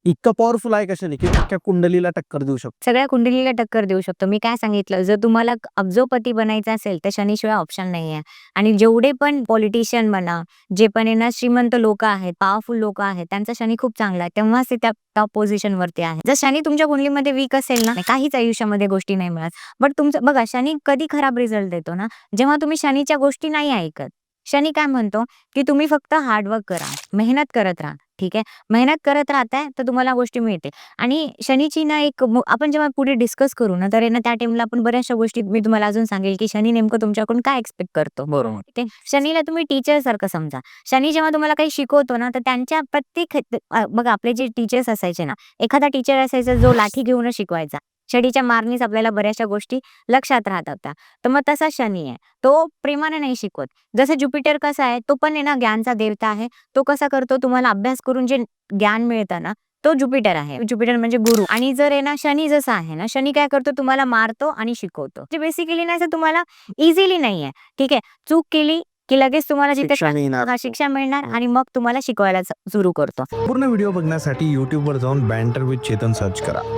इतका पॉवरफुल आहे का शनी की अख्ख्या कुंडलीला टक्कर देऊ शकतो? सगळ्या कुंडलीला टक्कर देऊ शकतो. मी काय सांगितलं, जर तुम्हाला अब्जोपती बनायचं असेल तर शनीशिवाय ऑप्शन नाहीये. आणि जेवढे पण पॉलिटिशियन म्हणा, जे पण आहे ना श्रीमंत लोकं आहेत, पॉवरफुल लोकं आहेत, त्यांचा शनी खूप चांगला आहे. तेव्हाच ते त्या टॉप पोझिशनवरती आहे. जर शनी तुमच्या कुंडलीमध्ये वीक असेल ना, काहीच आयुष्यामध्ये गोष्टी नाही मिळत. बट तुमचं बघा, शनी कधी खराब रिझल्ट देतो ना, जेव्हा तुम्ही शनीच्या गोष्टी नाही ऐकत. शनी काय म्हणतो, की तुम्ही फक्त हार्डवर्क करा, मेहनत करत राहा. ठीक आहे. मेहनत करत राहताय तर तुम्हाला गोष्टी मिळतील. आणि शनीची ना आपण जेव्हा पुढे डिस्कस करू ना, तर आहे ना त्या टाईमला आपण बऱ्याचशा गोष्टी मी तुम्हाला अजून सांगेल, की शनी नेमकं तुमच्याकडून काय एक्स्पेक्ट करतो. बरोबर. ते शनीला तुम्ही टीचरसारखं समजा. शनी जेव्हा तुम्हाला काही शिकवतो ना, तर त्यांच्या प्रत्येक बघा आपले जे टीचर्स असायचे ना, एखादा टीचर असायचा जो लाठी घेऊनच शिकवायचा. छडीच्या मारनीच आपल्याला बऱ्याचशा गोष्टी लक्षात राहत होत्या. तर मग तसा शनी आहे. तो प्रेमाने नाही शिकवत. जसं ज्युपिटर कसा आहे, तो पण आहे ना ज्ञानचा देवता आहे. तो कसा करतो, तुम्हाला अभ्यास करून जे ज्ञान मिळतं ना, तो ज्युपिटर आहे. ज्युपिटर म्हणजे गुरु. आणि जर आहे ना शनी जसा आहे ना, शनी काय करतो, तुम्हाला मारतो आणि शिकवतो. म्हणजे बेसिकली ना असं तुम्हाला इझिली नाहीये. ठीक आहे. चूक केली की लगेच तुम्हाला जिथे शिक्षा मिळणार. शिक्षा मिळणार आणि मग तुम्हाला शिकवायला सुरू करतो. पूर्ण व्हिडिओ बघण्यासाठी YouTubeवर जाऊन बँटर विथ चेतन सर्च करा.